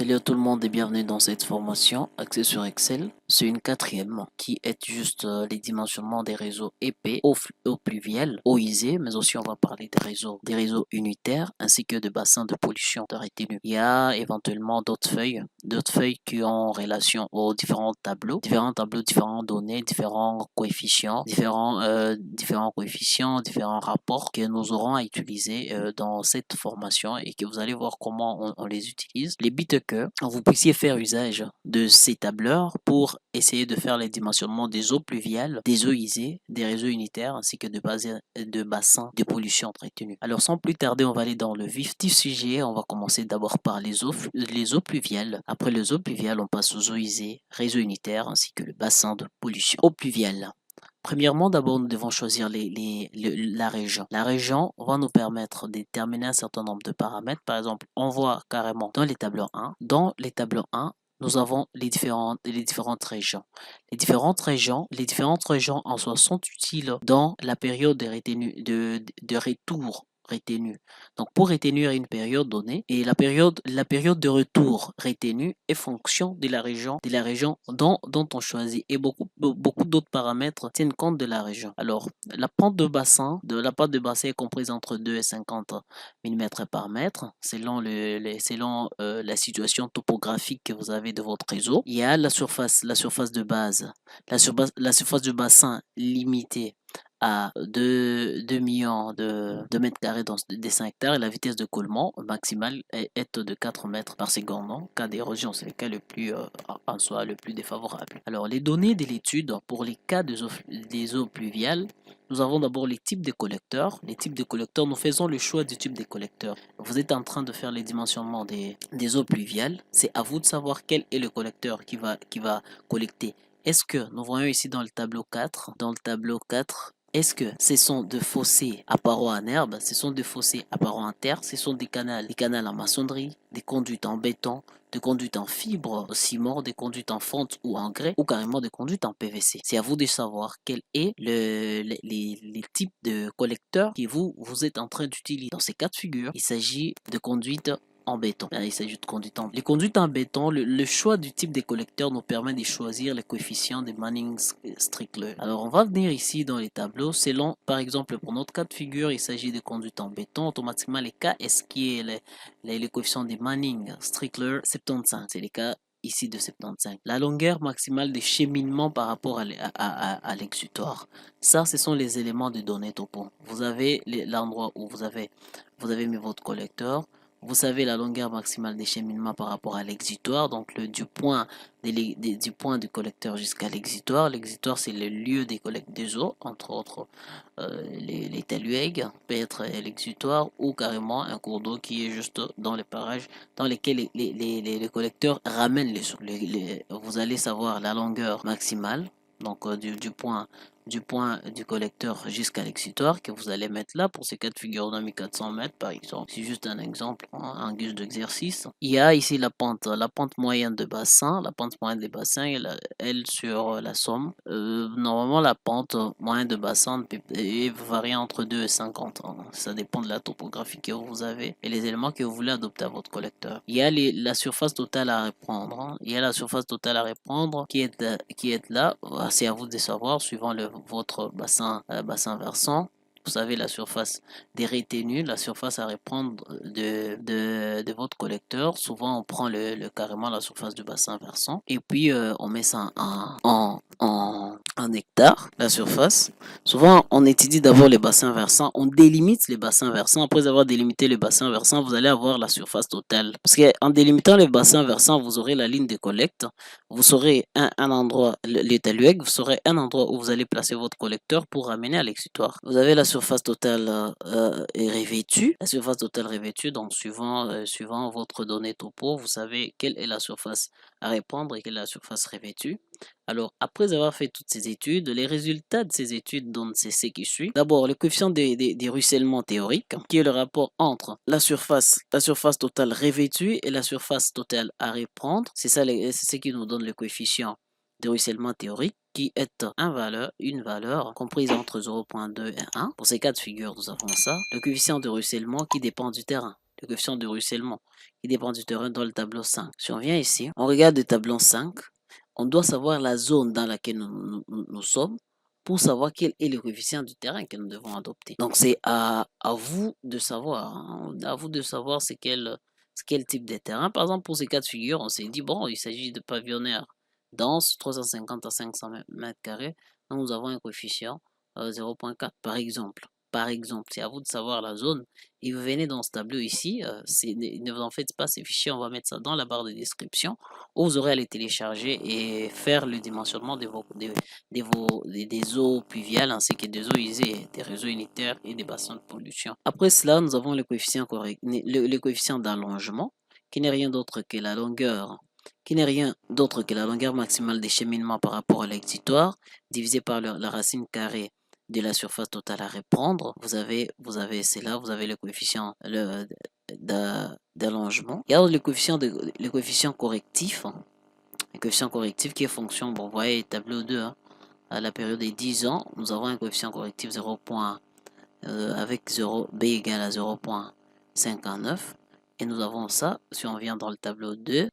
Salut à tout le monde et bienvenue dans cette formation axée sur Excel. C'est une quatrième qui est juste les dimensionnements des réseaux épais, eau pluviale, eau isée, mais aussi on va parler des réseaux unitaires ainsi que de bassins de pollution de retenue. Il y a éventuellement d'autres feuilles qui ont relation aux différents tableaux, différentes données, différents coefficients, différents rapports que nous aurons à utiliser dans cette formation et que vous allez voir comment on les utilise. Les buts que vous puissiez faire usage de ces tableurs pour essayer de faire les dimensionnements des eaux pluviales, des eaux isées, des réseaux unitaires ainsi que de bassins de pollution retenus. Alors sans plus tarder, on va aller dans le vif du sujet. On va commencer d'abord par les eaux pluviales. Après les eaux pluviales, on passe aux eaux isées, réseaux unitaires ainsi que le bassin de pollution. Eaux pluviales. Premièrement, d'abord, nous devons choisir la région. La région va nous permettre de déterminer un certain nombre de paramètres. Par exemple, on voit carrément dans les tableaux 1. Dans les tableaux 1, nous avons les différentes régions. Les différentes régions en soi sont utiles dans la période de retour retenue. Donc, pour retenir une période donnée, et la période de retour retenue est fonction de la région dont on choisit. Et beaucoup d'autres paramètres tiennent compte de la région. Alors, la pente de bassin est comprise entre 2 et 50 mm par mètre, selon la situation topographique que vous avez de votre réseau. Il y a la surface de base, la surface du bassin limitée à 2 millions de mètres carrés dans des 5 hectares et la vitesse de coulement maximale est de 4 mètres par seconde. En cas d'érosion, c'est le cas le plus en soi le plus défavorable. Alors, les données de l'étude pour les cas des eaux pluviales, nous avons d'abord les types de collecteurs. Les types de collecteurs, nous faisons le choix du type de collecteur. Vous êtes en train de faire les dimensionnements des eaux pluviales. C'est à vous de savoir quel est le collecteur qui va collecter. Est-ce que nous voyons ici dans le tableau 4, est-ce que ce sont des fossés à parois en herbe, ce sont des fossés à parois en terre, ce sont des canaux en maçonnerie, des conduites en béton, des conduites en fibre, ciment, des conduites en fonte ou en grès, ou carrément des conduites en PVC. C'est à vous de savoir quel est les types de collecteurs que vous êtes en train d'utiliser. Dans ces cas de figure, il s'agit de conduites en béton. Il s'agit de conduites en béton. Les conduites en béton, le choix du type de collecteur nous permet de choisir les coefficients de Manning-Strickler. Alors, on va venir ici dans les tableaux. Selon, par exemple, pour notre cas de figure, il s'agit de conduites en béton. Automatiquement, les KS qui est les coefficients de Manning-Strickler 75. C'est les cas ici de 75. La longueur maximale de cheminement par rapport à l'exutoire. Ça, ce sont les éléments de données topo. Vous avez l'endroit où vous avez mis votre collecteur. Vous savez la longueur maximale des cheminements par rapport à l'exutoire, donc du point du collecteur jusqu'à l'exutoire. L'exutoire, c'est le lieu des collectes des eaux, entre autres les taluègues, peut être l'exutoire ou carrément un cours d'eau qui est juste dans les parages dans lesquels les collecteurs ramènent les eaux. Vous allez savoir la longueur maximale, donc du point du collecteur jusqu'à l'exutoire que vous allez mettre là. Pour ces cas de figure, on a mis 400 mètres par exemple. C'est juste un exemple en guise d'exercice. Il y a ici la pente moyenne de bassin. La pente moyenne des bassins, elle sur la somme. Normalement, la pente moyenne de bassin varie entre 2 et 50. Ça dépend de la topographie que vous avez et les éléments que vous voulez adopter à votre collecteur. Il y a la surface totale à reprendre. Il y a la surface totale à reprendre qui est là. C'est à vous de savoir suivant votre bassin versant. Vous savez la surface des retenues, la surface à reprendre de votre collecteur. Souvent, on prend carrément la surface du bassin versant et puis on met ça en hectares, la surface. Souvent, on étudie d'abord les bassins versants. On délimite les bassins versants. Après avoir délimité les bassins versants, vous allez avoir la surface totale. Parce qu'en délimitant les bassins versants, vous aurez la ligne de collecte. Vous saurez un endroit, les taluègues, vous saurez un endroit où vous allez placer votre collecteur pour ramener à l'exutoire. Vous avez la surface totale revêtue. La surface totale revêtue, donc suivant votre donnée topo, vous savez quelle est la surface à répandre et quelle est la surface revêtue. Alors, après avoir fait toutes ces études, les résultats de ces études donnent ce qui suit. D'abord, le coefficient des ruissellements théoriques, qui est le rapport entre la surface totale revêtue et la surface totale à reprendre. C'est ce qui nous donne le coefficient de ruissellement théorique, qui est une valeur comprise entre 0,2 et 1. Pour ces cas de figure, nous avons ça. Le coefficient de ruissellement qui dépend du terrain. le coefficient de ruissellement qui dépend du terrain dans le tableau 5. Si on vient ici, on regarde le tableau 5, on doit savoir la zone dans laquelle nous sommes pour savoir quel est le coefficient du terrain que nous devons adopter. Donc, c'est à vous de savoir, hein, à vous de savoir c'est quel type de terrain. Par exemple, pour ces cas de figure, on s'est dit, bon, il s'agit de pavillonnaires denses, 350 à 500 mètres carrés. Donc, nous avons un coefficient 0,4 par exemple. Par exemple, c'est à vous de savoir la zone. Et vous venez dans ce tableau ici, ne vous en faites pas, ces fichiers, on va mettre ça dans la barre de description, où vous aurez à les télécharger et faire le dimensionnement des eaux pluviales ainsi que des eaux usées, des réseaux unitaires et des bassins de pollution. Après cela, nous avons le coefficient d'allongement, qui n'est rien d'autre que la longueur maximale des cheminements par rapport à l'exutoire, divisé par la racine carrée de la surface totale à reprendre. Vous avez le coefficient d'allongement. Il y a le coefficient correctif. Le coefficient correctif qui est fonction, bon, vous voyez, tableau 2, hein, à la période des 10 ans, nous avons un coefficient correctif 0. Avec 0, b égale à 0,59. Et nous avons ça, si on vient dans le tableau 2,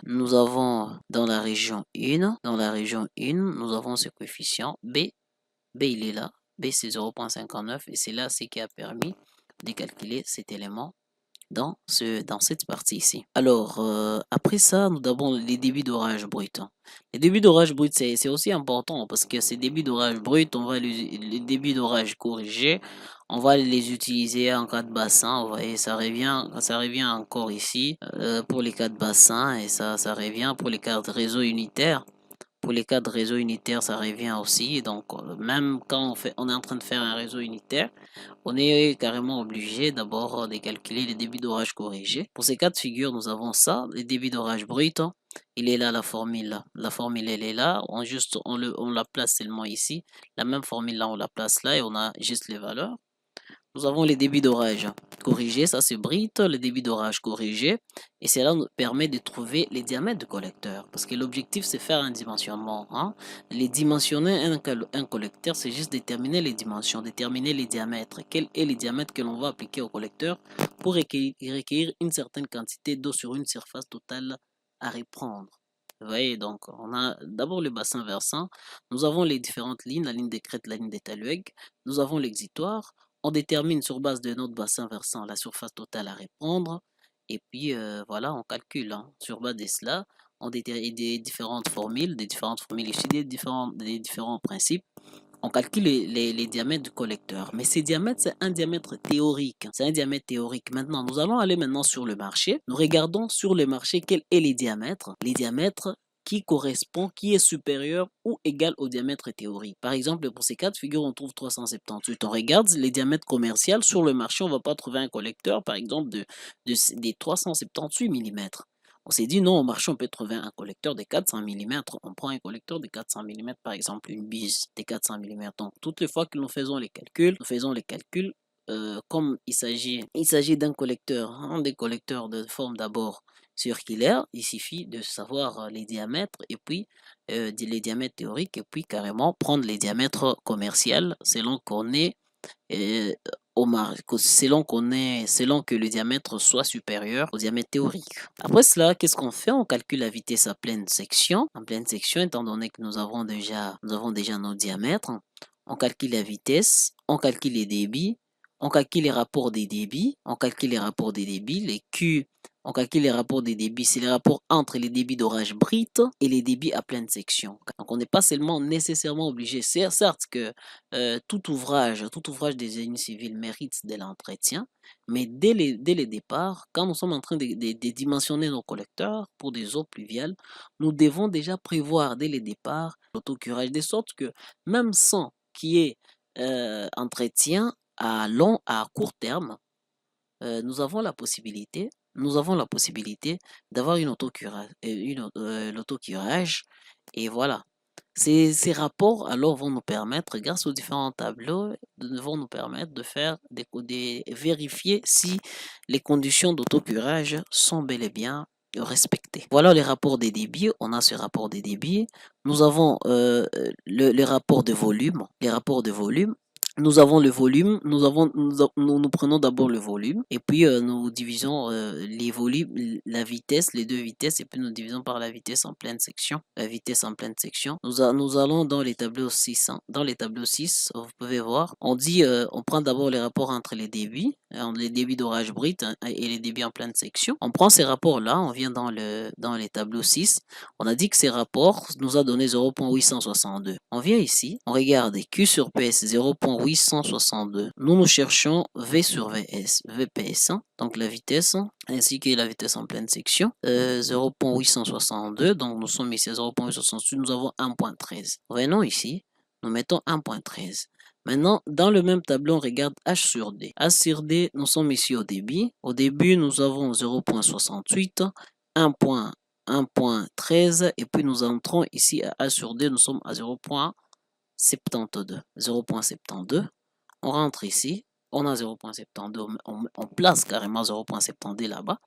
nous avons dans la région 1, nous avons ce coefficient b. B, il est là. B, c'est 0,59 et c'est là ce qui a permis de calculer cet élément dans cette partie ici. Alors, après ça, nous avons les débits d'orage brut. Les débits d'orage brut, c'est aussi important parce que ces débits d'orage brut, les débits d'orage corrigés, on va les utiliser en cas de bassin. Vous voyez, ça revient encore ici pour les cas de bassin et ça revient pour les cas de réseau unitaire. Pour les cas de réseau unitaire, ça revient aussi. Donc, même quand on est en train de faire un réseau unitaire, on est carrément obligé d'abord de calculer les débits d'orage corrigés. Pour ces cas de figure, nous avons ça, les débits d'orage bruts. Il est là la formule. La formule, elle est là. On la place seulement ici. La même formule là, on la place là et on a juste les valeurs. Nous avons les débits d'orage corrigés, ça c'est brut, les débits d'orage corrigés, et cela nous permet de trouver les diamètres du collecteur, parce que l'objectif c'est faire un dimensionnement. Hein. Les dimensionner un collecteur, c'est juste déterminer les dimensions, déterminer les diamètres, quel est le diamètre que l'on va appliquer au collecteur pour recueillir une certaine quantité d'eau sur une surface totale à reprendre. Vous voyez, donc on a d'abord le bassin versant, nous avons les différentes lignes, la ligne de crête, la ligne de Talweg, nous avons l'exutoire. On détermine sur base de notre bassin versant la surface totale à répondre. Et puis, voilà, on calcule. Hein. Sur base de cela, on détermine des différentes formules issues des différents principes. On calcule les diamètres du collecteur. Mais ces diamètres, c'est un diamètre théorique. C'est un diamètre théorique. Maintenant, nous allons aller maintenant sur le marché. Nous regardons sur le marché quel est les diamètres. Les diamètres qui est supérieur ou égal au diamètre théorique. Par exemple, pour ces cas de figure, on trouve 378. On regarde les diamètres commerciaux sur le marché, on ne va pas trouver un collecteur, par exemple, des 378 mm. On s'est dit non, au marché, on peut trouver un collecteur de 400 mm. On prend un collecteur de 400 mm, par exemple, une bise de 400 mm. Donc, toutes les fois que nous faisons les calculs, comme il s'agit d'un collecteur, des collecteurs de forme d'abord circulaire, il suffit de savoir les diamètres et puis les diamètres théoriques et puis carrément prendre les diamètres commerciaux selon qu'on est selon que le diamètre soit supérieur au diamètre théorique. Après cela, qu'est-ce qu'on fait? On calcule la vitesse à pleine section. En pleine section, étant donné que nous avons déjà nos diamètres, on calcule la vitesse, on calcule les débits, on calcule les rapports des débits, les Q, on calcule les rapports des débits, c'est les rapports entre les débits d'orage brut et les débits à pleine section. Donc on n'est pas seulement nécessairement obligé, c'est certes que tout ouvrage des génies civils mérite de l'entretien, mais dès les départs, quand nous sommes en train de dimensionner nos collecteurs pour des eaux pluviales, nous devons déjà prévoir dès les départs l'autocurage, de sorte que même sans qu'il y ait entretien à court terme, nous avons la possibilité d'avoir l'autocurage et voilà. Ces rapports alors vont nous permettre, grâce aux différents tableaux, de vérifier si les conditions d'autocurage sont bel et bien respectées. Voilà les rapports des débits. On a ce rapport des débits. Nous avons les rapports de volume. Les rapports de volume. nous avons le volume, nous prenons d'abord le volume et puis nous divisons les volumes, la vitesse, les deux vitesses et puis nous divisons par la vitesse en pleine section. La vitesse en pleine section. Nous allons dans les tableaux 6. Dans les tableaux 6, vous pouvez voir, on dit, on prend d'abord les rapports entre les débits d'orage brut et les débits en pleine section. On prend ces rapports-là, on vient dans les tableaux 6. On a dit que ces rapports nous a donné 0.862. On vient ici, on regarde Q sur PS 0.862. Nous cherchons V sur VPS, donc la vitesse, ainsi que la vitesse en pleine section. 0.862, donc nous sommes ici à 0.868, nous avons 1.13. Revenons ici, nous mettons 1.13. Maintenant, dans le même tableau, on regarde H sur D. H sur D, nous sommes ici au débit. Au début, nous avons 0.68, 1.13 et puis nous entrons ici à A sur D, nous sommes à 0.72. 0.72. On rentre ici, on a 0.72, on place carrément 0.72 là-bas.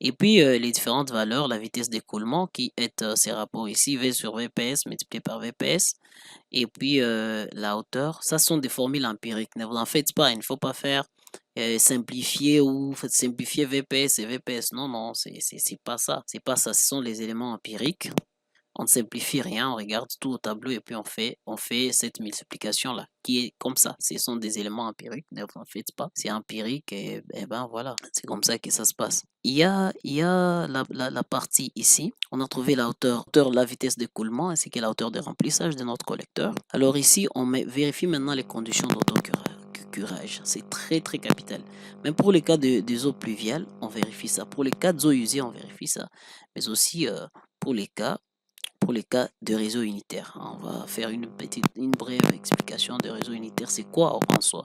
Et puis les différentes valeurs, la vitesse d'écoulement qui est ces rapports ici, V sur VPS multiplié par VPS. Et puis la hauteur, ça sont des formules empiriques. Ne vous en faites pas, il ne faut pas faire simplifier ou simplifier VPS et VPS. Non, non, c'est pas ça. C'est pas ça. Ce sont les éléments empiriques. On ne simplifie rien, on regarde tout au tableau et puis on fait cette multiplication-là qui est comme ça. Ce sont des éléments empiriques, ne vous en faites pas. C'est empirique et ben voilà, c'est comme ça que ça se passe. Il y a la partie ici. On a trouvé la hauteur, la vitesse d'écoulement ainsi que la hauteur de remplissage de notre collecteur. Alors ici, on vérifie maintenant les conditions d'autocurage. C'est très très capital. Même pour les cas des eaux pluviales, on vérifie ça. Pour les cas d'eaux usées, on vérifie ça. Mais aussi pour les cas de réseau unitaire. On va faire une brève explication de réseau unitaire. C'est quoi en soi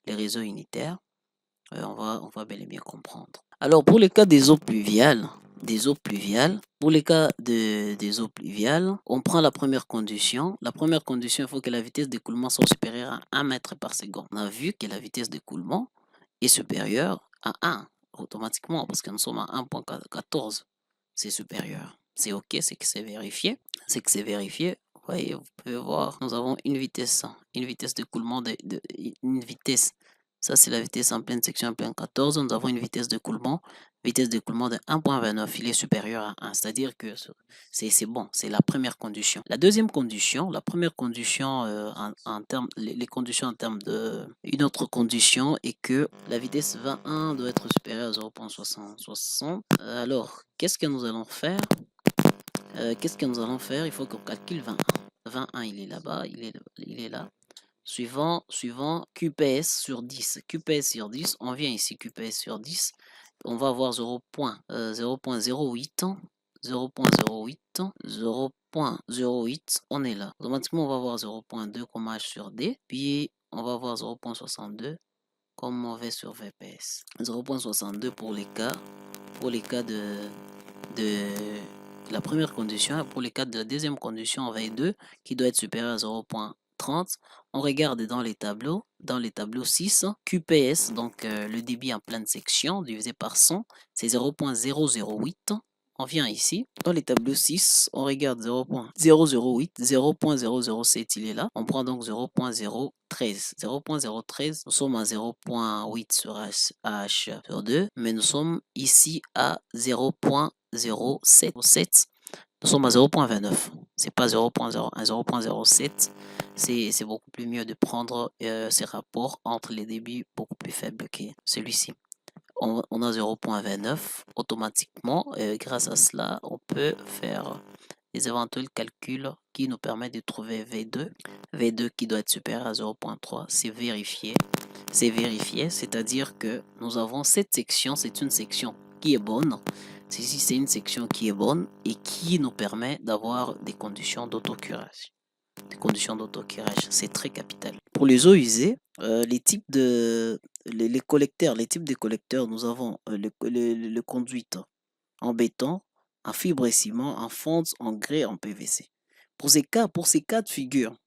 les réseaux unitaires? On va bel et bien comprendre. Alors pour les cas des eaux pluviales, pour les cas des eaux pluviales, on prend la première condition. La première condition, il faut que la vitesse d'écoulement soit supérieure à 1 mètre par seconde. On a vu que la vitesse d'écoulement est supérieure à 1 automatiquement parce que nous sommes à 1.14. C'est supérieur. C'est OK, c'est que c'est vérifié. Vous voyez, vous pouvez voir, nous avons une vitesse d'écoulement une vitesse. Ça, c'est la vitesse en pleine section en pleine 14. Nous avons une vitesse d'écoulement de 1.29. Il est supérieur à 1. C'est-à-dire que c'est bon, c'est la première condition. La deuxième condition, la première condition en termes, les conditions en termes de. Une autre condition est que la vitesse 21 doit être supérieure à 0.60. Alors, qu'est-ce que nous allons faire? Il faut qu'on calcule 21. 21, il est là-bas, il est là. Suivant QPS sur 10. QPS sur 10, on vient ici, QPS sur 10. On va avoir 0.08. 0.08, on est là. Automatiquement, on va avoir 0.2 comme H sur D. Puis, on va avoir 0.62 comme mauvais sur VPS. 0.62 pour les cas de la première condition. Pour les cas de la deuxième condition, V2 qui doit être supérieur à 0.30. On regarde dans les tableaux 6, QPS, donc le débit en pleine section divisé par 100, c'est 0.008. On vient ici, dans les tableaux 6, on regarde 0.008, 0.007, il est là. On prend donc 0.013. 0.013, nous sommes à 0.8 sur H sur 2, mais nous sommes ici à 0.07. Nous sommes à 0.29. C'est pas 0.01, 0.07. C'est beaucoup plus mieux de prendre ces rapports entre les débits beaucoup plus faibles que celui-ci. On a 0.29 automatiquement. Grâce à cela, on peut faire les éventuels calculs qui nous permettent de trouver V2. V2 qui doit être supérieur à 0.3. C'est vérifié. C'est-à-dire que nous avons cette section. C'est une section qui est bonne. C'est une section qui est bonne et qui nous permet d'avoir des conditions d'autocurage. C'est très capital. Pour les eaux usées, les types de collecteurs, nous avons le conduit en béton, en fibre et ciment, en fonte, en grès, en PVC. Pour ces cas de figure,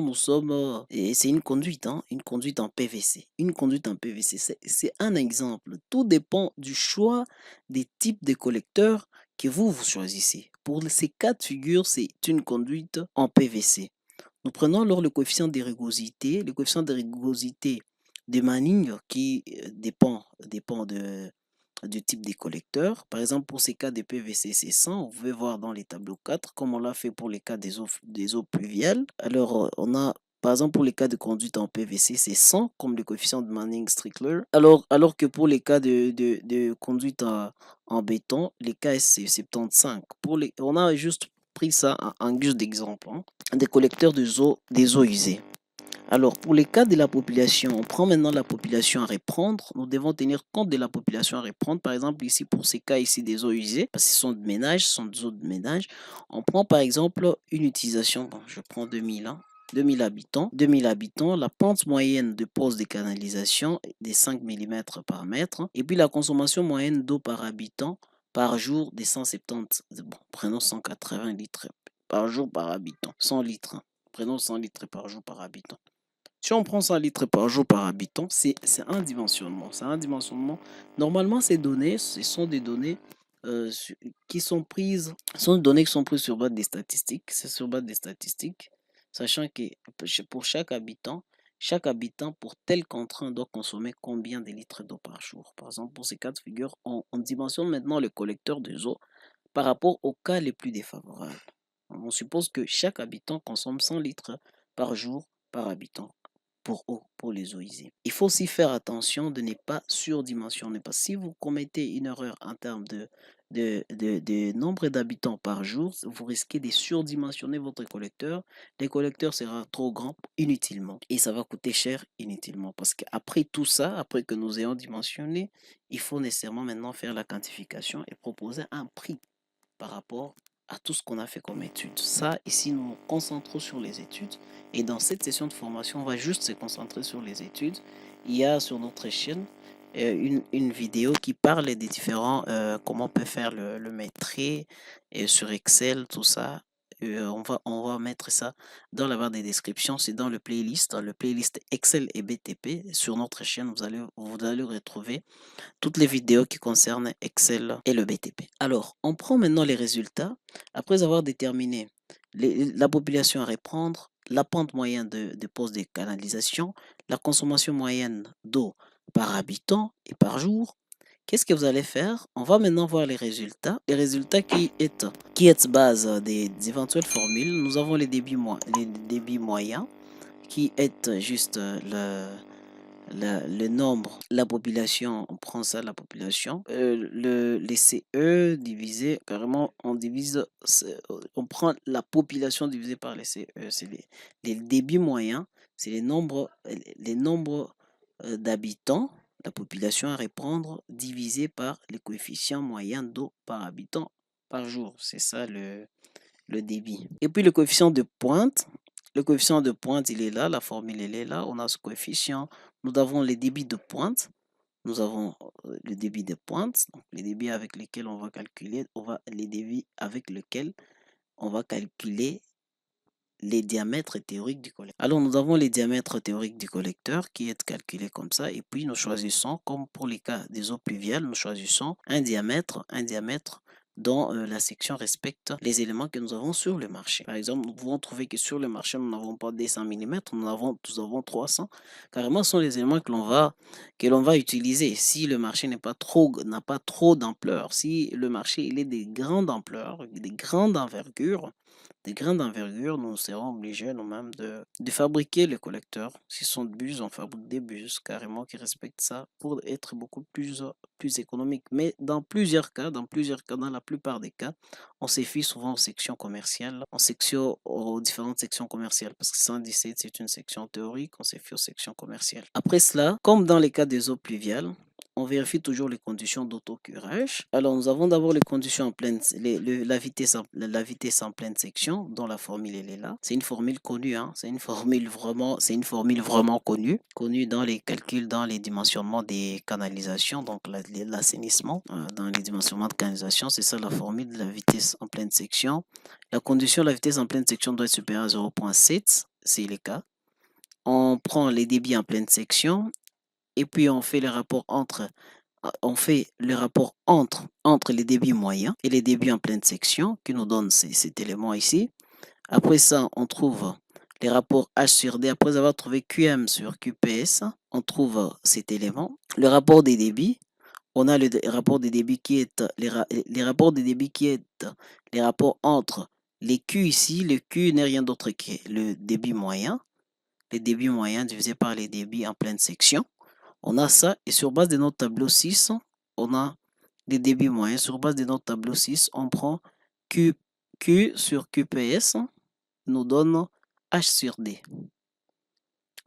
nous sommes, et c'est une conduite en PVC. C'est un exemple. Tout dépend du choix des types de collecteurs que vous choisissez. Pour ces cas de figure, c'est une conduite en PVC. Nous prenons alors le coefficient de rugosité. Le coefficient de rugosité de Manning qui dépend du type des collecteurs. Par exemple, pour ces cas de PVC, c'est 100. Vous pouvez voir dans les tableaux 4, comme on l'a fait pour les cas des eaux pluviales. Alors, on a, par exemple, pour les cas de conduite en PVC, c'est 100, comme le coefficient de Manning-Strickler. Alors que pour les cas de conduite en béton, les cas, c'est 75. On a juste pris ça en guise d'exemple, hein, des collecteurs des eaux usées. Alors, pour les cas de la population, on prend maintenant la population à reprendre. Nous devons tenir compte de la population à reprendre. Par exemple, ici, pour ces cas ici des eaux usées, parce que ce sont de ménage, ce sont des eaux de ménage. On prend par exemple une utilisation, bon, je prends 2000, hein, 2000 habitants. 2000 habitants, la pente moyenne de pose de canalisation est de 5 mm par mètre. Et puis la consommation moyenne d'eau par habitant par jour de 170, bon, prenons 180 litres par jour par habitant. 100 litres, hein. Prenons 100 litres par jour par habitant. Si on prend 100 litres par jour par habitant, c'est un dimensionnement. C'est un dimensionnement. Normalement, ces données, ce sont des données qui sont prises, sont des données qui sont prises sur base des statistiques. C'est sur base des statistiques, sachant que pour chaque habitant pour tel contraint doit consommer combien de litres d'eau par jour. Par exemple, pour ces cas de figure, on dimensionne maintenant le collecteur des eaux par rapport aux cas les plus défavorables. On suppose que chaque habitant consomme 100 litres par jour par habitant pour les eaux usées. Il faut aussi faire attention de ne pas surdimensionner, parce que si vous commettez une erreur en termes de nombre d'habitants par jour, vous risquez de surdimensionner votre collecteur. Le collecteur sera trop grand inutilement et ça va coûter cher inutilement, parce qu'après tout ça, après que nous ayons dimensionné, il faut nécessairement maintenant faire la quantification et proposer un prix par rapport à tout ce qu'on a fait comme études. Ça, ici, nous nous concentrons sur les études. Et dans cette session de formation, on va juste se concentrer sur les études. Il y a sur notre chaîne une vidéo qui parle des différents, comment on peut faire le maîtrise sur Excel, tout ça. On va mettre ça dans la barre des descriptions. C'est dans le playlist Excel et BTP. Sur notre chaîne, vous allez retrouver toutes les vidéos qui concernent Excel et le BTP. Alors, on prend maintenant les résultats. Après avoir déterminé la population à reprendre, la pente moyenne de pose de canalisation, la consommation moyenne d'eau par habitant et par jour, qu'est-ce que vous allez faire? On va maintenant voir les résultats. Les résultats qui est base des éventuelles formules. Nous avons les débits moyens, qui est juste le nombre, la population, on prend ça, la population, les CE divisé, carrément, on prend la population divisée par les CE, c'est les débits moyens, c'est les nombres d'habitants, la population à répondre, divisé par les coefficients moyens d'eau par habitant par jour, c'est ça le débit. Et puis le coefficient de pointe, il est là, la formule elle est là, on a ce coefficient, nous avons les débits de pointe, nous avons le débit de pointe, donc les débits avec lesquels on va calculer, les débits avec lesquels on va calculer les diamètres théoriques du collecteur. Alors nous avons les diamètres théoriques du collecteur qui est calculé comme ça, et puis nous choisissons, comme pour les cas des eaux pluviales, nous choisissons un diamètre dont la section respecte les éléments que nous avons sur le marché. Par exemple, nous pouvons trouver que sur le marché, nous n'avons pas des 100 mm, nous avons 300. Carrément, ce sont les éléments que l'on va utiliser. Si le marché n'a pas trop d'ampleur, si le marché il est de grande ampleur, de grande envergure, nous serons obligés nous-mêmes de fabriquer les collecteurs. Si ce sont de bus, on fabrique des bus carrément qui respectent ça pour être beaucoup plus économique. Mais dans la plupart des cas, on se fie souvent aux sections commerciales, aux différentes sections commerciales, parce que 117, c'est une section théorique, on se fie aux sections commerciales. Après cela, comme dans les cas des eaux pluviales, on vérifie toujours les conditions d'autocurage. Alors, nous avons d'abord les conditions en pleine, la vitesse en pleine section, dont la formule elle est là. C'est une formule connue, hein. C'est une formule vraiment connue dans les calculs, dans les dimensionnements des canalisations, donc l'assainissement, dans les dimensionnements de canalisation, c'est ça la formule de la vitesse en pleine section. La condition de la vitesse en pleine section doit être supérieure à 0,7, c'est le cas. On prend les débits en pleine section et puis on fait le rapport entre les débits moyens et les débits en pleine section qui nous donne cet élément ici. Après ça, on trouve les rapports H sur D. Après avoir trouvé QM sur QPS, on trouve cet élément. Le rapport des débits, on a le rapport des débits qui est les rapports des débits qui est les rapports entre les Q ici. Le Q n'est rien d'autre que le débit moyen. Les débits moyens divisé par les débits en pleine section. On a ça et sur base de notre tableau 6, on a les débits moyens. Sur base de notre tableau 6, on prend Q sur QPS nous donne H sur D.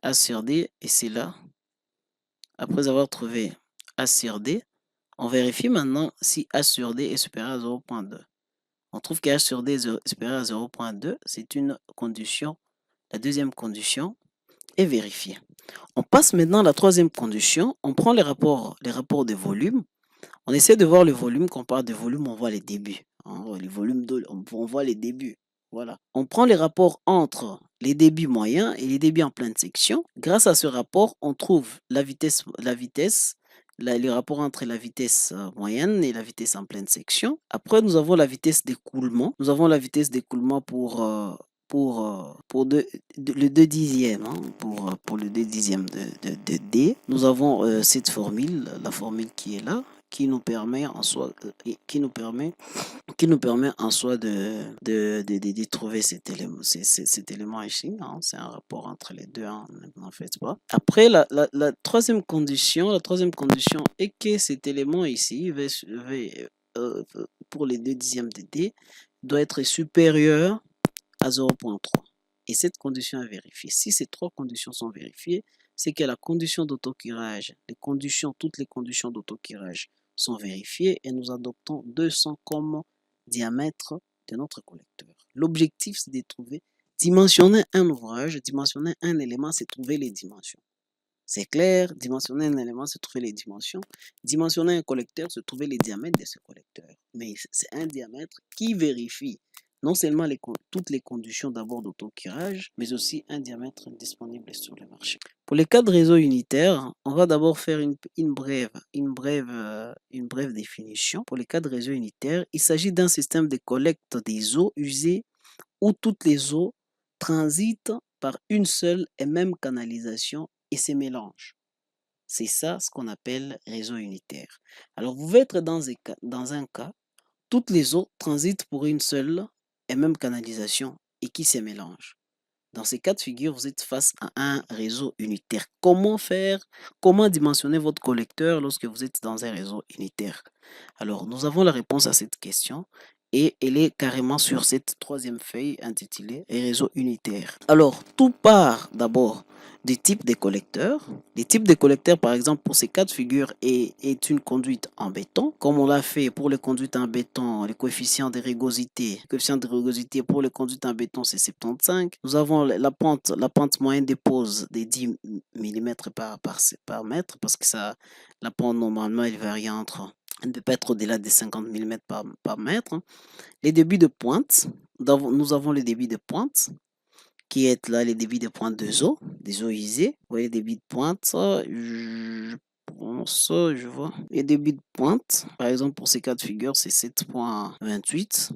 H sur D, et c'est là, après avoir trouvé H sur D, on vérifie maintenant si H sur D est supérieur à 0.2. On trouve que H sur D est supérieur à 0.2, c'est une condition. La deuxième condition est vérifiée. On passe maintenant à la troisième condition. On prend les rapports de volume. On essaie de voir le volume. Quand on parle de volume, on voit les débuts. Les volumes on voit les débuts. Voilà. On prend les rapports entre les débits moyens et les débits en pleine section. Grâce à ce rapport, on trouve le rapport entre la vitesse moyenne et la vitesse en pleine section. Après, nous avons la vitesse d'écoulement. Nous avons la vitesse d'écoulement pour le 2 dixième, pour le 2 dixième de D. Nous avons cette formule, la formule qui est là, qui nous permet en soi, de trouver cet élément ici. C'est un rapport entre les deux, n'en faites pas. Après, la troisième condition est que cet élément ici, pour les 2 dixièmes de D, doit être supérieur à 0.3. Et cette condition est vérifiée. Si ces trois conditions sont vérifiées, c'est que la condition d'autocurage, toutes les conditions d'autocurage sont vérifiées et nous adoptons 200 comme diamètre de notre collecteur. L'objectif, c'est de trouver, dimensionner un ouvrage, dimensionner un élément, c'est trouver les dimensions. C'est clair, dimensionner un élément, c'est trouver les dimensions. Dimensionner un collecteur, c'est trouver les diamètres de ce collecteur. Mais c'est un diamètre qui vérifie non seulement toutes les conditions d'abord d'autocurage, mais aussi un diamètre disponible sur le marché. Pour les cas de réseau unitaire, on va d'abord faire une brève définition. Pour les cas de réseau unitaire, il s'agit d'un système de collecte des eaux usées où toutes les eaux transitent par une seule et même canalisation et se mélangent. C'est ça ce qu'on appelle réseau unitaire. Alors, vous pouvez être dans un cas, toutes les eaux transitent pour une seule et même canalisation et qui se mélangent. Dans ces cas de figure, vous êtes face à un réseau unitaire. Comment dimensionner votre collecteur lorsque vous êtes dans un réseau unitaire? Alors, nous avons la réponse à cette question et elle est carrément sur cette troisième feuille intitulée réseau unitaire. Alors, tout part d'abord des types de collecteurs. Les types de collecteurs, par exemple, pour ces cas de figure, est une conduite en béton. Comme on l'a fait pour les conduites en béton, les coefficients de rugosité. Le coefficient de rugosité pour les conduites en béton, c'est 75. Nous avons la pente moyenne des poses des 10 mm par mètre, parce que la pente, normalement, elle varie elle ne peut pas être au-delà des 50 mm par mètre. Les débits de pointe, nous avons les débits de pointe, qui est là les débits de pointe des eaux usées. Vous voyez, débits de pointe, je vois. Les débits de pointe, par exemple, pour ces cas de figure, c'est 7.28.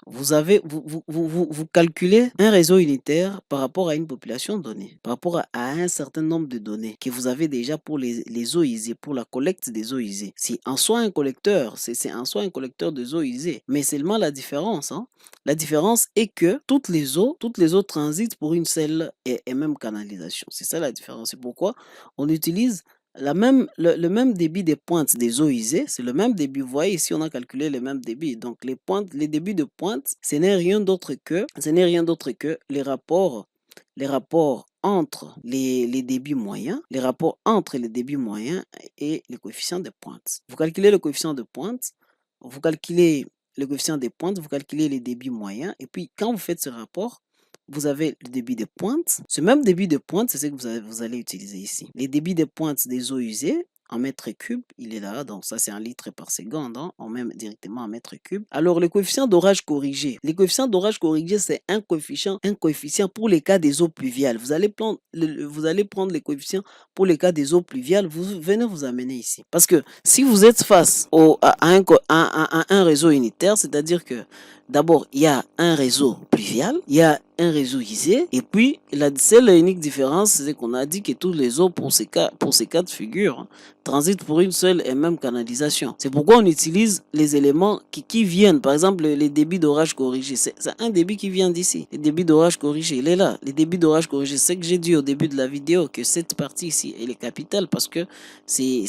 Vous calculez un réseau unitaire par rapport à une population donnée, par rapport à un certain nombre de données que vous avez déjà pour les eaux usées, pour la collecte des eaux usées. C'est en soi un collecteur, des eaux usées, mais seulement la différence, la différence est que toutes les eaux transitent pour une seule et même canalisation. C'est ça la différence. C'est pourquoi on utilise le même débit des pointes des eaux usées, c'est le même débit. Vous voyez ici, on a calculé le même débit. Donc, les débits de pointe, ce n'est rien d'autre que les rapports entre les débits moyens, et les coefficients de pointe. Vous calculez le coefficient de pointe, vous calculez le coefficient des pointes, vous calculez les débits moyens, et puis quand vous faites ce rapport, vous avez le débit de pointe. Ce même débit de pointe, c'est ce que vous allez utiliser ici. Les débits de pointe des eaux usées, en mètres cubes, il est là, donc ça c'est en litres par seconde, on met directement en mètres cubes. Alors le coefficient d'orage corrigé, c'est un coefficient pour les cas des eaux pluviales. Vous allez prendre les coefficients pour les cas des eaux pluviales, vous venez vous amener ici. Parce que si vous êtes face à un réseau unitaire, c'est-à-dire que D'abord, il y a un réseau pluvial, il y a un réseau isé, et puis la seule et unique différence, c'est qu'on a dit que tous les eaux pour ces cas de figure transitent pour une seule et même canalisation. C'est pourquoi on utilise les éléments qui viennent, par exemple les débits d'orage corrigés. C'est un débit qui vient d'ici. Les débits d'orage corrigés, il est là. Les débits d'orage corrigés, c'est que j'ai dit au début de la vidéo que cette partie ici, elle est capitale parce que c'est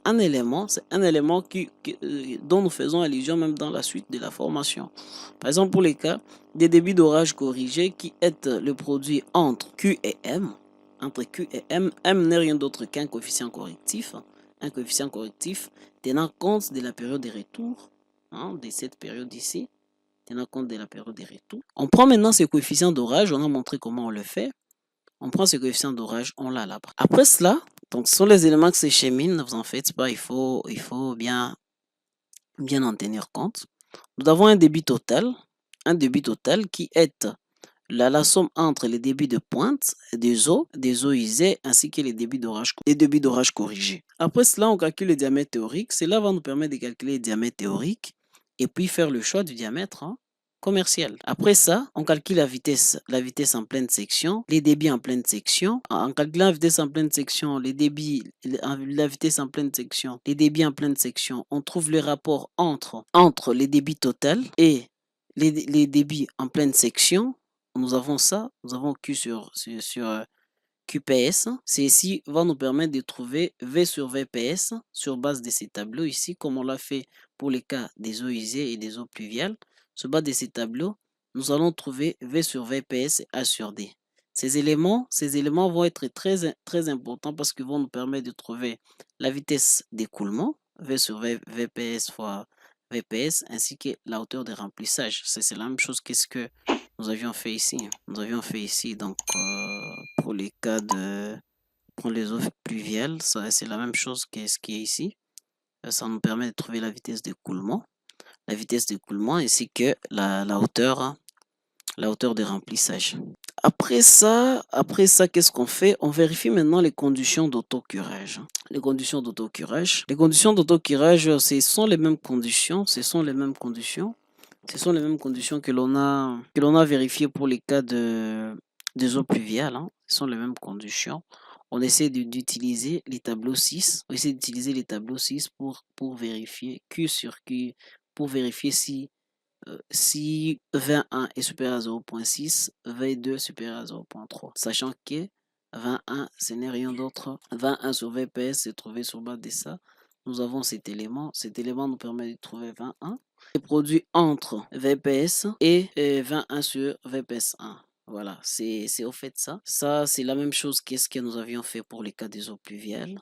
un élément, dont nous faisons allusion même dans la suite de la formation. Par exemple, pour les cas des débits d'orage corrigés qui est le produit entre Q et M. Entre Q et M, M n'est rien d'autre qu'un coefficient correctif. Un coefficient correctif tenant compte de la période de retour, de cette période ici, tenant compte de la période de retour. On prend maintenant ce coefficient d'orage, on a montré comment on le fait. On prend ce coefficient d'orage, on l'a là-bas. Après cela, donc ce sont les éléments que s'écheminent, ne vous en faites pas, il faut bien en tenir compte. Nous avons un débit total qui est la somme entre les débits de pointe des eaux usées ainsi que les débits d'orage corrigés. Après cela, on calcule le diamètre théorique. Cela va nous permettre de calculer le diamètre théorique et puis faire le choix du diamètre commercial. Après ça, on calcule la vitesse en pleine section, les débits en pleine section. En calculant la vitesse en pleine section, la vitesse en pleine section, les débits en pleine section, on trouve le rapport entre les débits total et les débits en pleine section. Nous avons Q sur QPS. Ceci va nous permettre de trouver V sur VPS sur base de ces tableaux ici, comme on l'a fait pour les cas des eaux usées et des eaux pluviales. Sur base de ces tableaux, nous allons trouver V sur VPS et A sur D. Ces éléments vont être très importants parce qu'ils vont nous permettre de trouver la vitesse d'écoulement, V sur VPS fois VPS, ainsi que la hauteur de remplissage. C'est la même chose que ce que nous avions fait ici. Donc pour les cas pour les eaux pluviales, c'est la même chose que ce qui est ici. Ça nous permet de trouver la vitesse d'écoulement, ainsi que la hauteur de remplissage. Après ça, qu'est-ce qu'on fait? On vérifie maintenant les conditions d'autocurage. Les conditions d'autocurage, ce sont les mêmes conditions. Que l'on a vérifiées pour les cas des eaux pluviales. Ce sont les mêmes conditions. On essaie d'utiliser les tableaux 6. On essaie d'utiliser les tableaux 6 pour vérifier Q sur Q, pour vérifier si V1 est supérieur à 0.6, V2 supérieur à 0.3. Sachant que 21, ce n'est rien d'autre. 21 sur VPS est trouvé sur base de ça. Nous avons cet élément. Cet élément nous permet de trouver 21. Le produit entre VPS et 21 sur VPS 1. Voilà, c'est au fait ça. Ça, c'est la même chose que ce que nous avions fait pour les cas des eaux pluviales.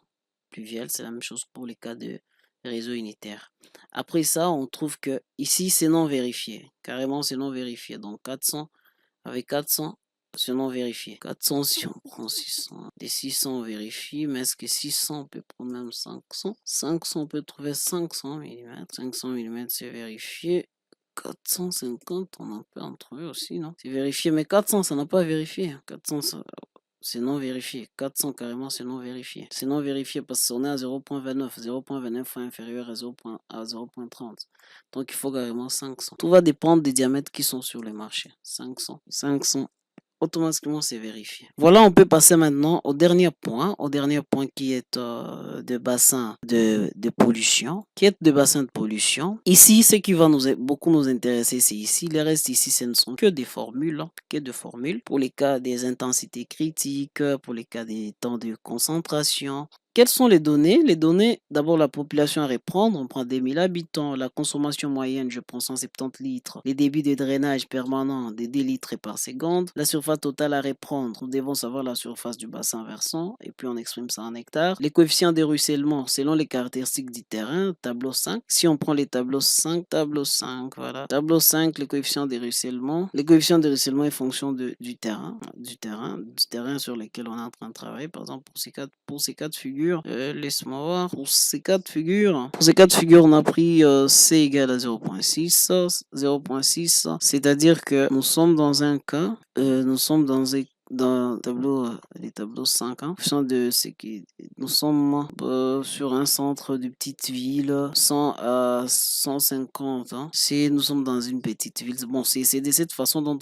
C'est la même chose pour les cas de réseau unitaire. Après ça, on trouve que ici, c'est non vérifié. Carrément, c'est non vérifié. Donc 400 avec 400, c'est non vérifié. 400, si on prend 600. Des 600, on vérifie. Mais est-ce que 600, on peut prendre même 500? 500, on peut trouver 500 mm. 500 mm, c'est vérifié. 450, on en peut en trouver aussi, non? C'est vérifié, mais 400, ça n'a pas vérifié. 400, c'est non vérifié. 400 carrément, c'est non vérifié. C'est non vérifié parce qu'on est à 0.29. 0.29 fois inférieur à 0.30. Donc il faut carrément 500. Tout va dépendre des diamètres qui sont sur le marché. 500. Automatiquement, c'est vérifié. Voilà, on peut passer maintenant au dernier point qui est de bassin de pollution. Ici, ce qui va beaucoup nous intéresser, c'est ici. Le reste ici, ce ne sont que des formules, pour les cas des intensités critiques, pour les cas des temps de concentration. Quelles sont les données? Les données, d'abord la population à reprendre, on prend 2000 habitants, la consommation moyenne, je prends 170 litres, les débits de drainage permanent de 10 litres par seconde, la surface totale à reprendre, nous devons savoir la surface du bassin versant, et puis on exprime ça en hectares. Les coefficients de ruissellement selon les caractéristiques du terrain, tableau 5. Si on prend les tableaux 5, voilà. Tableau 5, les coefficients de ruissellement. Les coefficients de ruissellement est fonction du terrain sur lequel on est en train de travailler. Par exemple, pour ces cas de figure, laisse-moi voir. Pour ces cas de figure, on a pris C égale à 0.6, c'est-à-dire que nous sommes dans un cas, dans les tableaux 5, hein, fonction de ce qui nous sommes sur un centre de petite ville 100 à 150, hein. Si nous sommes dans une petite ville, bon, c'est de cette façon dont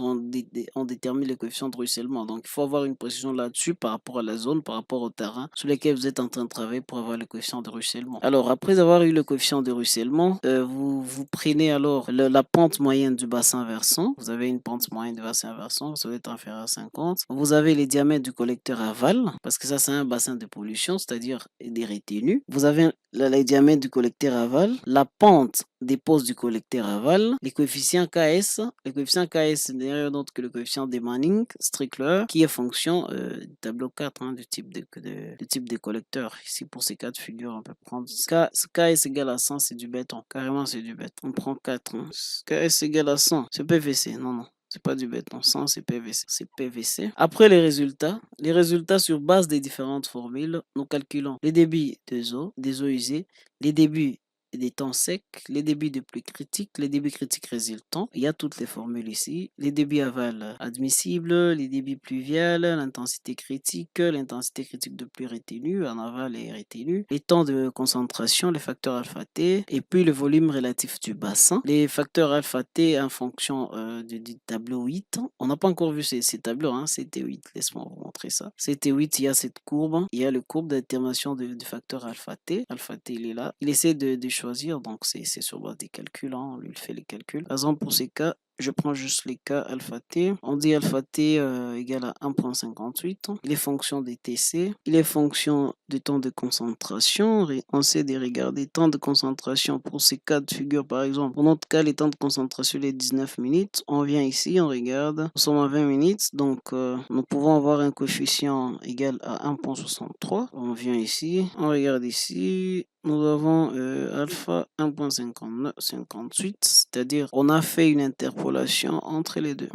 on détermine le coefficient de ruissellement. Donc, il faut avoir une précision là-dessus par rapport à la zone, par rapport au terrain sur lequel vous êtes en train de travailler pour avoir le coefficient de ruissellement. Alors, après avoir eu le coefficient de ruissellement, vous prenez alors la pente moyenne du bassin versant. Vous avez une pente moyenne du bassin versant, ça doit être inférieur à 50. Vous avez les diamètres du collecteur aval, parce que ça, c'est un bassin de pollution, c'est-à-dire des retenues. Vous avez les diamètres du collecteur aval, la pente des postes du collecteur aval, les coefficients KS. Le coefficient KS n'est rien d'autre que le coefficient de Manning-Strickler, qui est fonction du tableau 4, hein, du type de collecteur. Ici, pour ces cas de figure, on peut prendre KS égale à 100, c'est du béton. Carrément, c'est du béton. On prend 4. Hein. KS égale à 100, c'est PVC. Non. C'est pas du béton, 100 c'est PVC. C'est PVC. Après les résultats sur base des différentes formules, nous calculons les débits des eaux usées, les débits des temps secs, les débits de pluie critiques, les débits critiques résultants. Il y a toutes les formules ici. Les débits aval admissibles, les débits pluviales, l'intensité critique de pluie retenue, en aval et retenue, les temps de concentration, les facteurs alpha T, et puis le volume relatif du bassin. Les facteurs alpha T en fonction du tableau 8. On n'a pas encore vu ces tableaux, hein, CT8. Laisse-moi vous montrer ça. CT8, il y a cette courbe. Il y a le courbe de détermination du facteur alpha T. Alpha T, il est là. Il essaie de choisir, donc c'est sur base des calculs, hein, on lui fait les calculs. Par exemple, pour ces cas, je prends juste les cas alpha T. On dit alpha T égale à 1,58. Il est fonction des TC. Il est fonction du temps de concentration. On sait de regarder temps de concentration pour ces cas de figure, par exemple. Pour notre cas, les temps de concentration, les 19 minutes. On vient ici, on regarde. Nous sommes à 20 minutes, donc nous pouvons avoir un coefficient égal à 1,63. On vient ici, on regarde ici. Nous avons alpha 1,58, c'est-à-dire on a fait une interpolation entre les deux.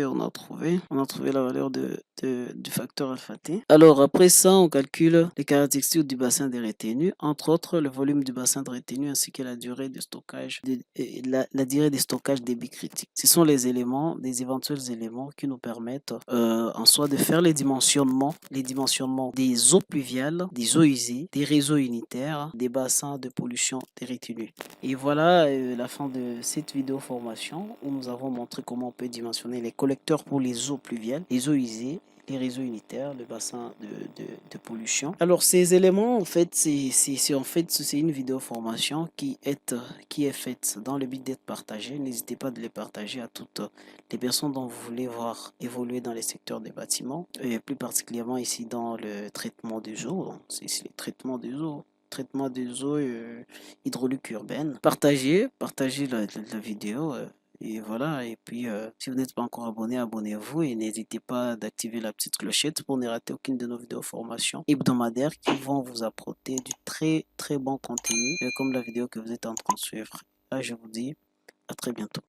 On a trouvé la valeur du facteur alpha T. Alors après ça, on calcule les caractéristiques du bassin de retenue, entre autres le volume du bassin de retenue ainsi que la durée de stockage, la durée de stockage débit critique. Ce sont les éventuels éléments qui nous permettent en soi de faire les dimensionnements des eaux pluviales, des eaux usées, des réseaux unitaires, des bassins de pollution des retenues. Et voilà la fin de cette vidéo formation où nous avons montré comment on peut dimensionner les collecteurs pour les eaux pluviales, les eaux usées, les réseaux unitaires, le bassin de pollution. Alors ces éléments, en fait, c'est une vidéo formation qui est faite dans le but d'être partagée. N'hésitez pas de les partager à toutes les personnes dont vous voulez voir évoluer dans les secteurs des bâtiments, et plus particulièrement ici dans le traitement des eaux. C'est ici le traitement des eaux hydrauliques urbaines. Partagez la vidéo. Et voilà, et puis si vous n'êtes pas encore abonné, abonnez-vous et n'hésitez pas d'activer la petite clochette pour ne rater aucune de nos vidéos formations hebdomadaires qui vont vous apporter du très très bon contenu, comme la vidéo que vous êtes en train de suivre. Là, je vous dis à très bientôt.